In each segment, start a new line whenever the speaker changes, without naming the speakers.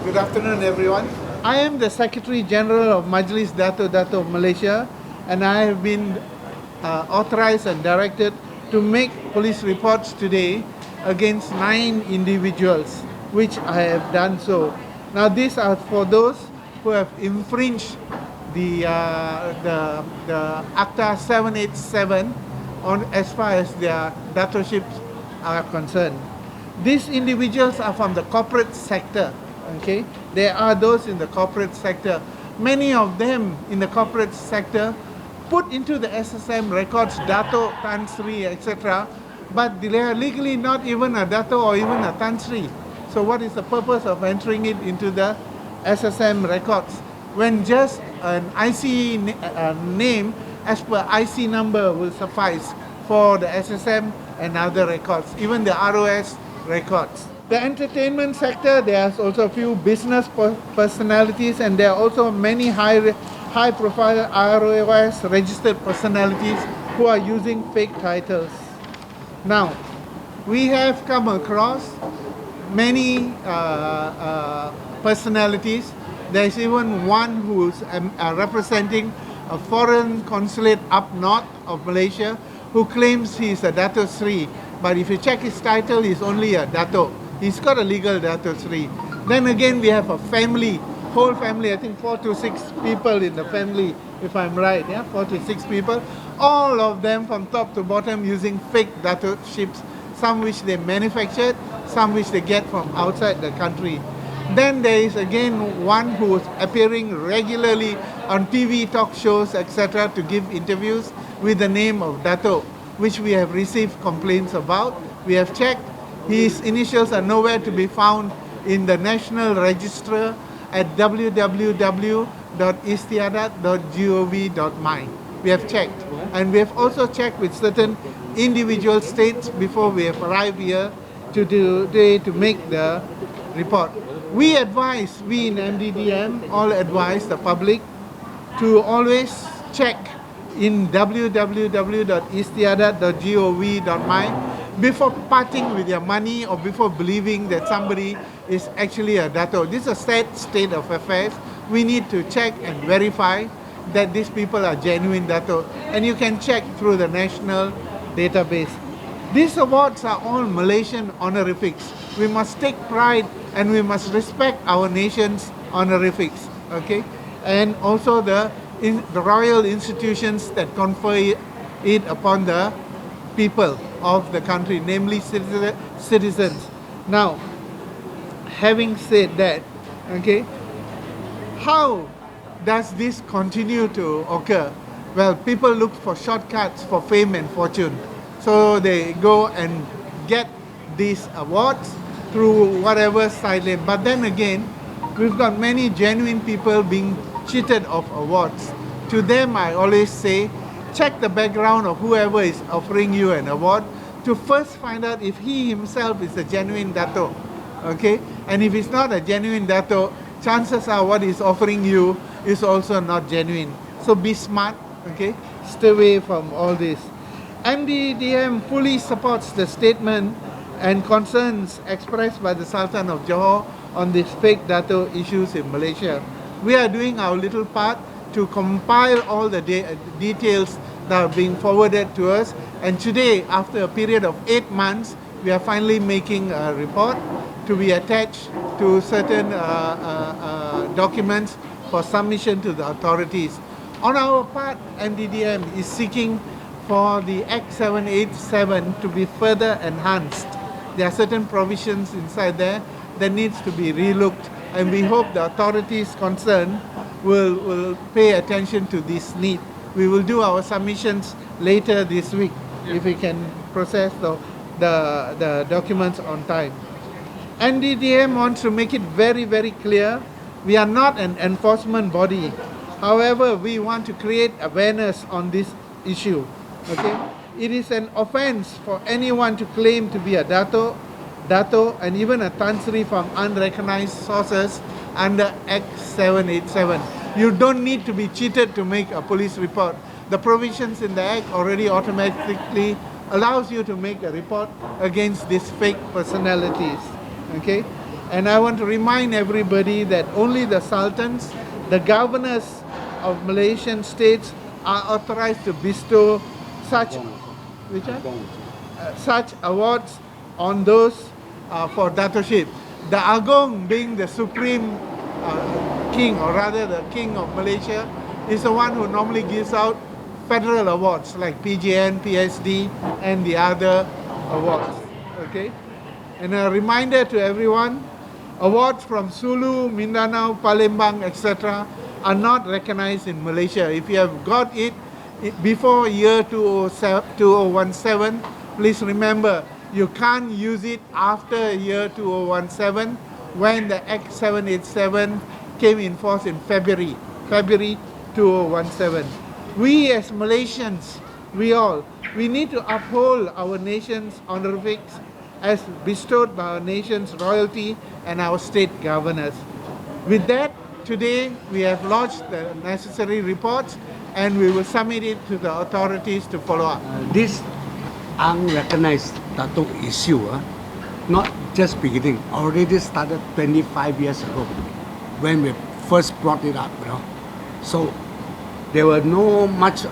Good afternoon, everyone. I am the Secretary General of Majlis Dato of Malaysia, and I have been authorized and directed to make police reports today against 9 individuals, which I have done so. Now, these are for those who have infringed the Acta 787 on as far as their datorships are concerned. These individuals are from the corporate sector. Okay, there are those in the corporate sector. Many of them in the corporate sector put into the SSM records Dato, Tan Sri, etc. But they are legally not even a Dato or even a Tan Sri. So what is the purpose of entering it into the SSM records when just an IC name as per IC number will suffice for the SSM and other records, even the ROS records. The entertainment sector, there's also a few business personalities, and there are also many high-profile ROS registered personalities who are using fake titles. Now, we have come across many personalities. There's even one who's representing a foreign consulate up north of Malaysia who claims he's a Dato Seri, but if you check his title, he's only a Dato. He's got a legal Dato Seri. Then again, we have a family, whole family, I think 4 to 6 people in the family, if I'm right, yeah, 4 to 6 people. All of them from top to bottom using fake datoships, some which they manufactured, some which they get from outside the country. Then there is again one who is appearing regularly on TV talk shows, etc., to give interviews with the name of Dato, which we have received complaints about. We have checked. His initials are nowhere to be found in the National Register at www.istiadat.gov.my. We have checked. And we have also checked with certain individual states before we have arrived here to make the report. We in MDDM all advise the public to always check in www.istiadat.gov.my before parting with your money or before believing that somebody is actually a Dato. This is a sad state of affairs. We need to check and verify that these people are genuine Dato. And you can check through the national database. These awards are all Malaysian honorifics. We must take pride and we must respect our nation's honorifics, okay? And also the royal institutions that confer it upon the people of the country, namely citizens. Now, having said that, okay, how does this continue to occur? Well, people look for shortcuts for fame and fortune. So they go and get these awards through whatever side lane. But then again, we've got many genuine people being cheated of awards. To them, I always say, check the background of whoever is offering you an award to first find out if he himself is a genuine Dato, okay? And if he's not a genuine Dato, chances are what he's offering you is also not genuine. So be smart, okay? Stay away from all this. MDDM fully supports the statement and concerns expressed by the Sultan of Johor on these fake Dato issues in Malaysia. We are doing our little part to compile all the details that are being forwarded to us. And today, after a period of 8 months, we are finally making a report to be attached to certain documents for submission to the authorities. On our part, MDDM is seeking for the Act 787 to be further enhanced. There are certain provisions inside there that needs to be relooked, and we hope the authorities concerned will pay attention to this need. We will do our submissions later this week if we can process the documents on time. MDDM wants to make it very, very clear, we are not an enforcement body. However, we want to create awareness on this issue. Okay? It is an offense for anyone to claim to be a Dato, and even a Tan Sri from unrecognized sources under Act 787. You don't need to be cheated to make a police report. The provisions in the Act already automatically allows you to make a report against these fake personalities. Okay? And I want to remind everybody that only the sultans, the governors of Malaysian states are authorized to bestow such, which one? Such awards on those for datorship. The Agong, being the supreme king, or rather the king of Malaysia, is the one who normally gives out federal awards like PGN, PSD, and the other awards. Okay, and a reminder to everyone, awards from Sulu, Mindanao, Palembang, etc. are not recognized in Malaysia. If you have got it before year 2017, please remember you can't use it after year 2017 when the Act 787 came in force in February 2017. We as Malaysians, we need to uphold our nation's honorifics as bestowed by our nation's royalty and our state governors. With that, today we have lodged the necessary reports and we will submit it to the authorities to follow up.
This unrecognized Datuk issue, not just beginning, already started 25 years ago when we first brought it up, So there were no much,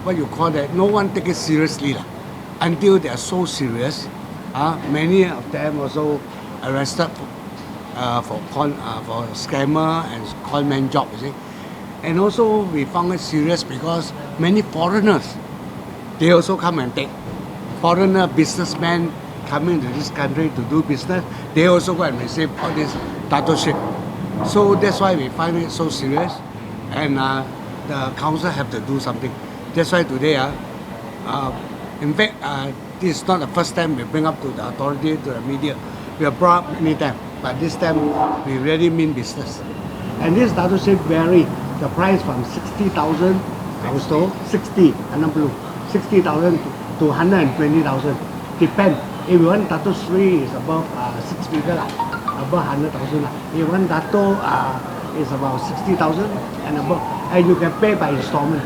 what you call that, no one take it seriously until they are so serious. Many of them also arrested for scammer and conman job, you see. And also we found it serious because many foreigners, they also come and take. Foreigner businessmen coming to this country to do business, they also go and receive all this datorship. So that's why we find it so serious, and the council have to do something. That's why today, in fact, this is not the first time we bring up to the authority, to the media. We have brought up many times, but this time we really mean business. And this datorship vary the price from 60,000, I was told, 60,000 to 120,000. Depend. If you want Dato Seri is above 6 figure, above 100,000. If you want Dato is about 60,000 and above, and you can pay by installment.